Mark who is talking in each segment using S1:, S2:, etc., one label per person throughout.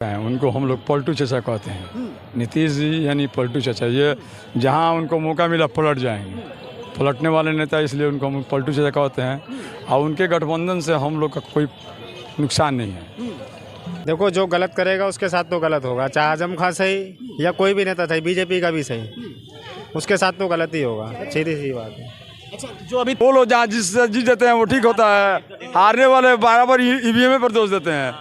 S1: उनको हम लोग पलटू चचा कहते हैं। नीतीश जी यानी पलटू चचा, ये जहां उनको मौका मिला पलट जाएंगे, पलटने वाले नेता, इसलिए उनको हम पलटू चचा कहते हैं। और उनके गठबंधन से हम लोग का कोई नुकसान नहीं है।
S2: देखो, जो गलत करेगा उसके साथ तो गलत होगा, चाहे आजम खां सही या कोई भी नेता सही, बीजेपी का भी सही, उसके साथ तो गलत ही होगा, सीधी सी बात है।
S3: अच्छा, जो अभी
S1: वो लोग जहाँ जिससे जीत जाते हैं वो ठीक होता है, हारने वाले बराबर ईवीएम पर दोष देते हैं।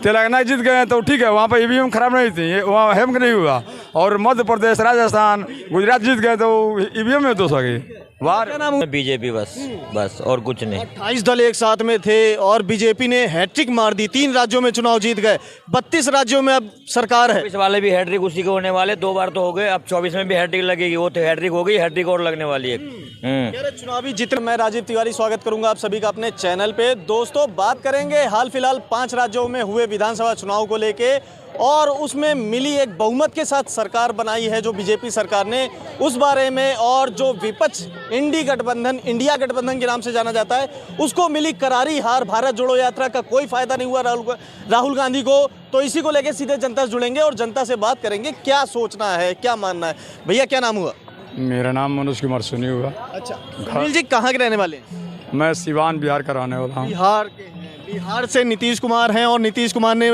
S1: तेलंगाना जीत गए तो ठीक है, वहाँ पर ईवीएम खराब नहीं थी, वहाँ हेम नहीं हुआ। और मध्य प्रदेश, राजस्थान, गुजरात जीत गए तो ईवीएम में दोष आ गई।
S3: क्या नाम हुआ?
S4: बीजेपी बस और कुछ नहीं।
S3: 28 दल एक साथ में थे और बीजेपी ने हैट्रिक मार दी, 3 राज्यों में चुनाव जीत गए, 32 राज्यों में अब सरकार है।
S4: 24 वाले भी हैट्रिक उसी के होने वाले, 2 बार तो हो गए, अब 24 में भी हैट्रिक लगेगी। वो तो हैट्रिक हो गई, हैट्रिक और लगने वाली है।
S3: कह रहे चुनावी जितने। मैं राजीव तिवारी स्वागत करूंगा आप सभी का अपने चैनल पे। दोस्तों, बात करेंगे हाल फिलहाल 5 राज्यों में हुए विधानसभा चुनाव को लेके, और उसमें मिली एक बहुमत के साथ सरकार बनाई है जो बीजेपी सरकार ने, उस बारे में। और जो विपक्ष इंडिया गठबंधन के नाम से जाना जाता है, उसको मिली करारी हार। भारत जोड़ो यात्रा का कोई फायदा नहीं हुआ राहुल गांधी को। तो इसी को लेके सीधे जनता से जुड़ेंगे और जनता से बात करेंगे, क्या सोचना है, क्या मानना है। भैया, क्या नाम हुआ?
S1: मेरा नाम मनोज कुमार सोनी हुआ।
S3: अच्छा, सुनील जी कहाँ के रहने वाले हैं?
S1: मैं सिवान बिहार का रहने वाला हूँ।
S3: बिहार के हैं। बिहार से नीतीश कुमार हैं और नीतीश कुमार ने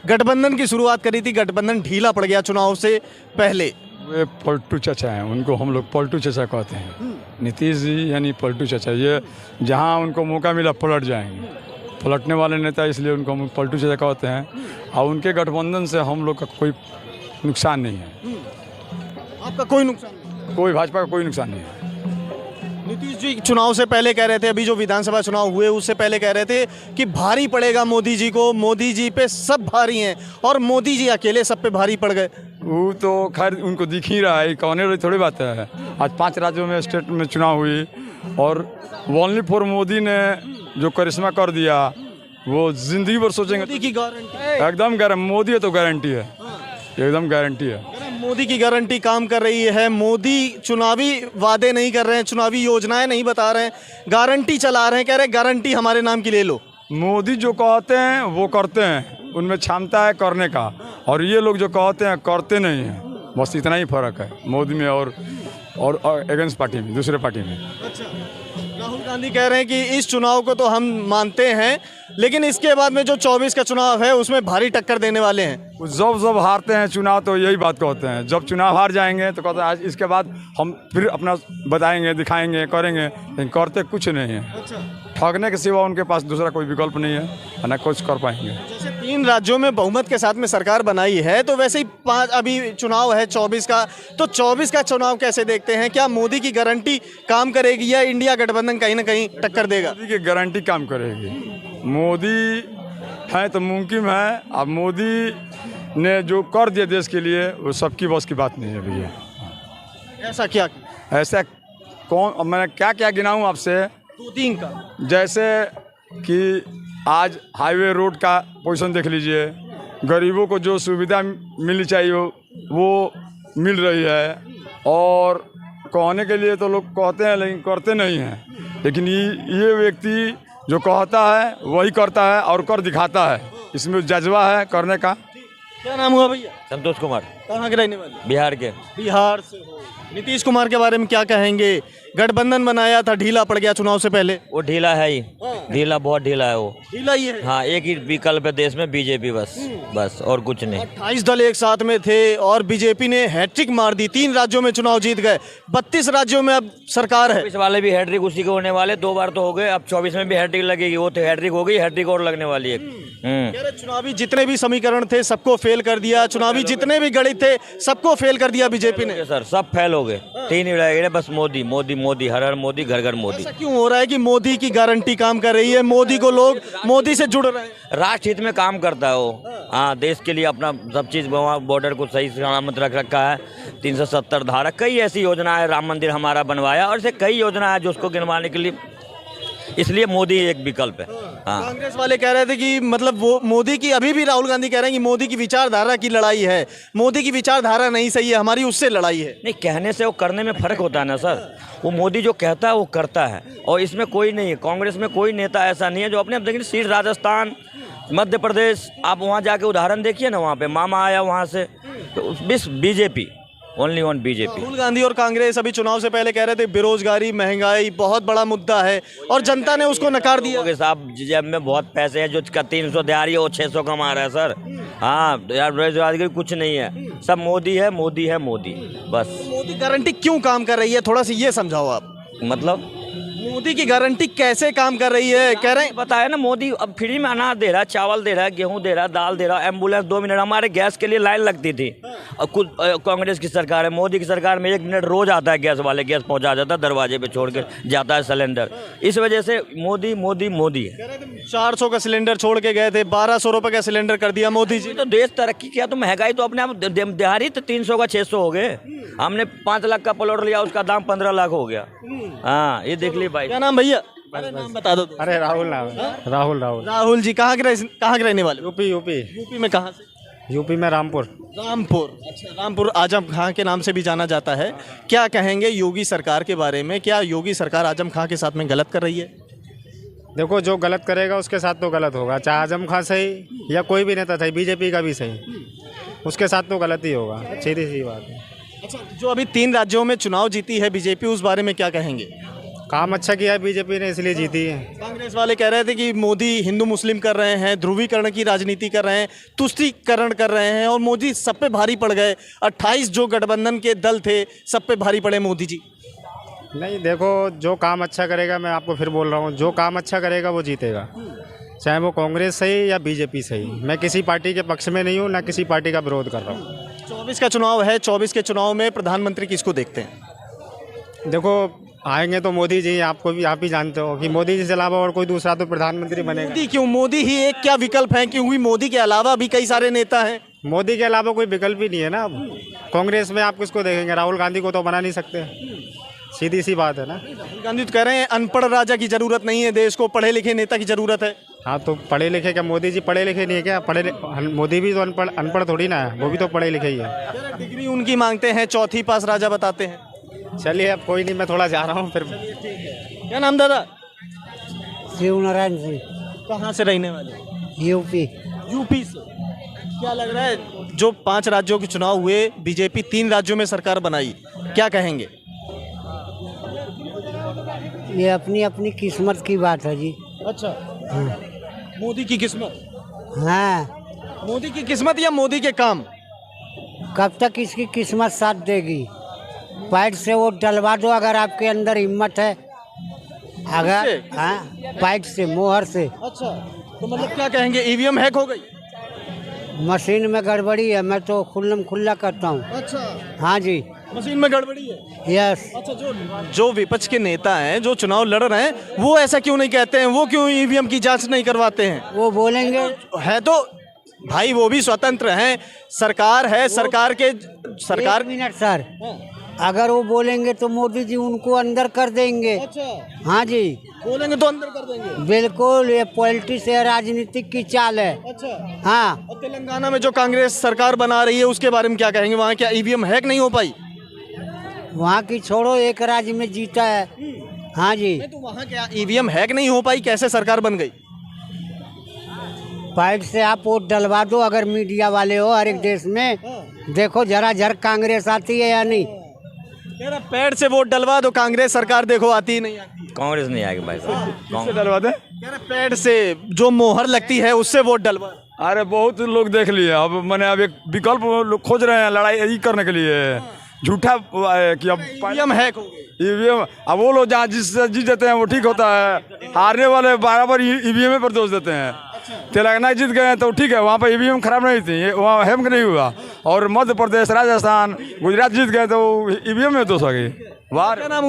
S3: गठबंधन की शुरुआत करी थी, गठबंधन ढीला पड़ गया चुनाव से पहले।
S1: वे पलटू चचा हैं, उनको हम लोग पलटू चचा कहते हैं। नीतीश जी यानी पलटू चचा, ये जहां उनको मौका मिला पलट जाएंगे, पलटने वाले नेता, इसलिए उनको हम पलटू चचा कहते हैं। और उनके गठबंधन से हम लोग का कोई नुकसान नहीं है।
S3: आपका कोई नुकसान नहीं?
S1: कोई भाजपा का कोई नुकसान नहीं है।
S3: नीतीश जी चुनाव से पहले कह रहे थे, अभी जो विधानसभा चुनाव हुए उससे पहले कह रहे थे कि भारी पड़ेगा मोदी जी को, मोदी जी पे सब भारी हैं, और मोदी जी अकेले सब पे भारी पड़ गए।
S1: वो तो खैर उनको दिख ही रहा है, कहने वाली थोड़ी बात है। आज 5 राज्यों में स्टेट में चुनाव हुई और ओनली फॉर मोदी ने जो करिश्मा कर दिया, वो जिंदगी भर सोचेंगे।
S3: मोदी की गारंटी
S1: एकदम मोदी है तो गारंटी है, एकदम गारंटी है।
S3: मोदी की गारंटी काम कर रही है। मोदी चुनावी वादे नहीं कर रहे हैं, चुनावी योजनाएं नहीं बता रहे हैं, गारंटी चला रहे हैं, कह रहे हैं गारंटी हमारे नाम की ले लो।
S1: मोदी जो कहते हैं वो करते हैं, उनमें क्षमता है करने का, और ये लोग जो कहते हैं करते नहीं हैं। बस इतना ही फर्क है मोदी में और अगेंस्ट पार्टी में, दूसरे पार्टी में।
S3: अच्छा, राहुल गांधी कह रहे हैं कि इस चुनाव को तो हम मानते हैं, लेकिन इसके बाद में जो 24 का चुनाव है उसमें भारी टक्कर देने वाले हैं।
S1: जब हारते हैं चुनाव तो यही बात कहते हैं, जब चुनाव हार जाएंगे तो कहते हैं आज इसके बाद हम फिर अपना बताएंगे, दिखाएंगे, करेंगे, लेकिन करते कुछ नहीं है।
S3: अच्छा,
S1: ठगने के सिवा उनके पास दूसरा कोई विकल्प नहीं है, न कुछ कर पाएंगे।
S3: जैसे 3 राज्यों में बहुमत के साथ में सरकार बनाई है, तो वैसे ही 5 अभी चुनाव है 24 का, तो 24 का चुनाव कैसे देखते हैं? क्या मोदी की गारंटी काम करेगी या इंडिया गठबंधन कहीं ना कहीं टक्कर देगा?
S1: मोदी की गारंटी काम करेगी। मोदी है तो मुमकिन है। अब मोदी ने जो कर दिया देश के लिए वो सबकी बस की बात नहीं है भैया।
S3: ऐसा क्या?
S1: ऐसा कौन, मैं क्या क्या गिनाऊं आपसे?
S3: 2-3 का।
S1: जैसे कि आज हाईवे रोड का पोजीशन देख लीजिए, गरीबों को जो सुविधा मिलनी चाहिए वो मिल रही है। और कहने के लिए तो लोग कहते हैं लेकिन करते नहीं हैं। लेकिन ये व्यक्ति जो कहता है वही करता है और कर दिखाता है, इसमें जज्बा है करने का।
S3: क्या नाम हुआ भैया?
S4: संतोष कुमार।
S3: कहाँ के रहने वाले?
S4: बिहार के।
S3: बिहार से हो। नीतीश कुमार के बारे में क्या कहेंगे? गठबंधन बनाया था, ढीला पड़ गया चुनाव से पहले।
S4: वो ढीला है ही, ढीला, बहुत ढीला है वो।
S3: ढीला ही है।
S4: हाँ, एक ही विकल्प है देश में, बीजेपी बस और कुछ नहीं।
S3: 28 दल एक साथ में थे और बीजेपी ने हैट्रिक मार दी, 3 राज्यों में चुनाव जीत गए, 32 राज्यों में अब सरकार है।
S4: 24 वाले भी हैट्रिक उसी के होने वाले, 2 बार तो हो गए, अब 24 में भी हैट्रिक लगेगी। वो तो हैट्रिक हो गई, हैट्रिक और लगने वाली है।
S3: कह रहे चुनावी जितने भी समीकरण थे सबको फेल कर दिया, चुनावी जितने भी गणित थे सबको फेल कर दिया बीजेपी ने।
S4: सर सब फेल हो गए, 3 ही रह गए बस। मोदी मोदी मोदी, हर हर मोदी, घर घर मोदी।
S3: ऐसा क्यों हो रहा है कि मोदी की गारंटी काम कर रही है, मोदी को लोग मोदी से जुड़ रहे हैं?
S4: राष्ट्र हित में काम करता है वो। हाँ, देश के लिए अपना सब चीज़, बॉर्डर को सही सलामत रख रखा है। 370 धारा, कई ऐसी योजना है, राम मंदिर हमारा बनवाया, और ऐसे कई योजना है जो उसको गिनवाने के लिए, इसलिए मोदी एक विकल्प है। हाँ,
S3: कांग्रेस वाले कह रहे थे कि मतलब वो मोदी की, अभी भी राहुल गांधी कह रहे हैं कि मोदी की विचारधारा की लड़ाई है, मोदी की विचारधारा नहीं सही है, हमारी उससे लड़ाई है।
S4: नहीं, कहने से वो करने में फ़र्क होता है ना सर। वो मोदी जो कहता है वो करता है, और इसमें कोई नहीं है, कांग्रेस में कोई नेता ऐसा नहीं है जो अपने, लेकिन सीट राजस्थान, मध्य प्रदेश आप वहाँ जाके उदाहरण देखिए ना, वहाँ पे मामा आया वहाँ से, तो बिस BJP, only on BJP.
S3: Rahul Gandhi और कांग्रेस अभी चुनाव से पहले कह रहे थे बेरोजगारी महंगाई बहुत बड़ा मुद्दा है और जनता ने उसको नकार दिया।
S4: लोगों के साहब जेब में बहुत पैसे हैं, जो 300 दिहाड़ी है वो 600 कमा रहा है सर। हाँ यार, बेरोजगारी कुछ नहीं है, सब मोदी है मोदी है मोदी, बस।
S3: मोदी गारंटी क्यों काम कर रही है, थोड़ा सा ये समझाओ आप।
S4: मतलब
S3: मोदी की गारंटी कैसे काम कर रही है, कह रहे हैं
S4: बताया ना, मोदी अब फ्री में अनाज दे रहा है, चावल दे रहा है, गेहूं दे रहा है, दाल दे रहा है, एम्बुलेंस 2 मिनट, हमारे गैस के लिए लाइन लगती थी। और खुद कांग्रेस की सरकार है, मोदी की सरकार में 1 मिनट रोज आता है गैस वाले, गैस पहुंचा जाता है, दरवाजे पे छोड़ के जाता है सिलेंडर। इस वजह से मोदी मोदी मोदी है।
S3: 400 का सिलेंडर छोड़ के गए थे, 1200 रुपए का सिलेंडर कर दिया मोदी जी।
S4: तो देश तरक्की किया तो महंगाई तो अपने आप दिहाड़ी तो 300 का 600 हो गए। हमने 5 लाख का प्लॉट लिया, उसका दाम 15 लाख हो गया। हाँ ये देख ली भाई।
S3: क्या नाम भैया? अरे नाम बता दो।
S2: अरे राहुल नाम है। राहुल
S3: राहुल जी कहाँ के रहने वाले?
S2: यूपी
S3: यूपी में कहाँ से?
S2: यूपी में रामपुर।
S3: रामपुर, अच्छा रामपुर आजम खां के नाम से भी जाना जाता है। क्या कहेंगे योगी सरकार के बारे में? क्या योगी सरकार आजम खां के साथ में गलत कर रही है?
S2: देखो, जो गलत करेगा उसके साथ तो गलत होगा, चाहे आजम खां सही या कोई भी नेता सही, बीजेपी का भी सही, उसके साथ तो गलत ही होगा, सीधी सी बात है।
S3: अच्छा, जो अभी 3 राज्यों में चुनाव जीती है बीजेपी, उस बारे में क्या कहेंगे?
S2: काम अच्छा किया है बीजेपी ने, इसलिए जीती है।
S3: कांग्रेस वाले कह रहे थे कि मोदी हिंदू मुस्लिम कर रहे हैं, ध्रुवीकरण की राजनीति कर रहे हैं, तुष्टीकरण कर रहे हैं और मोदी सब पे भारी पड़ गए। 28 जो गठबंधन के दल थे सब पे भारी पड़े मोदी जी।
S2: नहीं, देखो, जो काम अच्छा करेगा, मैं आपको फिर बोल रहा हूँ, जो काम अच्छा करेगा वो जीतेगा, चाहे वो कांग्रेस सही या बीजेपी सही। मैं किसी पार्टी के पक्ष में नहीं हूँ, ना किसी पार्टी का विरोध कर रहा हूँ।
S3: 24 का चुनाव है, 24 के चुनाव में प्रधानमंत्री किसको देखते हैं?
S2: देखो, आएंगे तो मोदी जी, आपको भी, आप भी जानते हो कि मोदी जी से अलावा और कोई दूसरा तो प्रधानमंत्री बनेगा।
S3: मोदी क्यों? मोदी ही एक क्या विकल्प है? क्योंकि मोदी के अलावा भी कई सारे नेता हैं।
S2: मोदी के अलावा कोई विकल्प ही नहीं है ना। अब कांग्रेस में आप किसको देखेंगे? राहुल गांधी को तो बना नहीं सकते, सीधी सी बात है ना।
S3: राहुल गांधी तो कह रहे हैं अनपढ़ राजा की जरूरत नहीं है, देश को पढ़े लिखे नेता की जरूरत है।
S2: हाँ, तो पढ़े लिखे क्या मोदी जी पढ़े लिखे नहीं है क्या? मोदी भी तो अनपढ़ थोड़ी ना है, वो भी तो पढ़े लिखे ही है।
S3: डिग्री उनकी मांगते हैं, चौथी पास राजा बताते हैं।
S2: चलिए, अब कोई नहीं, मैं थोड़ा जा रहा हूँ फिर।
S3: क्या नाम दादा?
S5: शिवनारायण सिंह,
S3: कहाँ से रहने वाले?
S5: यूपी।
S3: यूपी से। क्या लग रहा है, जो 5 राज्यों के चुनाव हुए, बीजेपी 3 राज्यों में सरकार बनाई, क्या कहेंगे?
S5: ये अपनी अपनी किस्मत की बात है जी।
S3: अच्छा, मोदी की किस्मत?
S5: हाँ,
S3: मोदी की किस्मत या मोदी के काम?
S5: कब तक इसकी किस्मत साथ देगी? पैट से वोट डलवा दो अगर आपके अंदर हिम्मत है। अगर हाँ, पैट से, मोहर से।
S3: अच्छा, तो मतलब क्या कहेंगे, ईवीएम हैक हो गई?
S5: मशीन में गड़बड़ी है, मैं तो खुल्लम खुल्ला करता हूँ।
S3: अच्छा,
S5: हाँ जी,
S3: मशीन में गड़बड़ी है।
S5: यस।
S3: अच्छा, जो विपक्ष के नेता हैं, जो चुनाव लड़ रहे हैं, वो ऐसा क्यों नहीं कहते हैं? वो क्यों ईवीएम की जांच नहीं करवाते हैं?
S5: वो बोलेंगे
S3: है तो भाई, वो भी स्वतंत्र हैं, सरकार है, सरकार के सरकार।
S5: 1 मिनट सर, अगर वो बोलेंगे तो मोदी जी उनको अंदर कर देंगे।
S3: अच्छा,
S5: हाँ जी,
S3: बोलेंगे तो अंदर कर देंगे।
S5: बिल्कुल, ये पॉलिटिक्स है, राजनीतिक की चाल है।
S3: अच्छा,
S5: हाँ,
S3: और तेलंगाना में जो कांग्रेस सरकार बना रही है, उसके बारे में क्या कहेंगे? वहाँ क्या ईवीएम हैक नहीं हो पाई?
S5: वहाँ की छोड़ो, एक राज्य में जीता है। हाँ जी,
S3: तो वहाँ क्या ईवीएम हैक नहीं हो पाई? कैसे सरकार बन गई?
S5: पैट से आप वोट डलवा दो, अगर मीडिया वाले हो हर एक देश में, देखो जरा झर कांग्रेस आती है या नहीं।
S3: पैड से वोट डलवा दो, कांग्रेस सरकार देखो आती ही नहीं आती।
S4: कांग्रेस नहीं आएगी भाई साहब।
S1: किससे डलवा दें?
S3: पैड से जो मोहर लगती है उससे वोट डलवा।
S1: अरे बहुत लोग देख लिए, अब मैंने अब एक विकल्प लोग खोज रहे हैं लड़ाई यही करने के लिए, झूठा कि अब
S3: ईवीएम हैक हो गई।
S1: ईवीएम, अब वो लोग जहाँ जिससे जीत जाते हैं वो ठीक होता है, हारने वाले बराबर ईवीएम पर दोष देते हैं। तेलंगाना जीत गए तो ठीक है, वहाँ पर ईवीएम खराब नहीं थी, वहाँ हैक नहीं हुआ। और मध्य प्रदेश, राजस्थान, गुजरात जीत गए तो ईवीएम में दोष आ गई।
S3: क्या नाम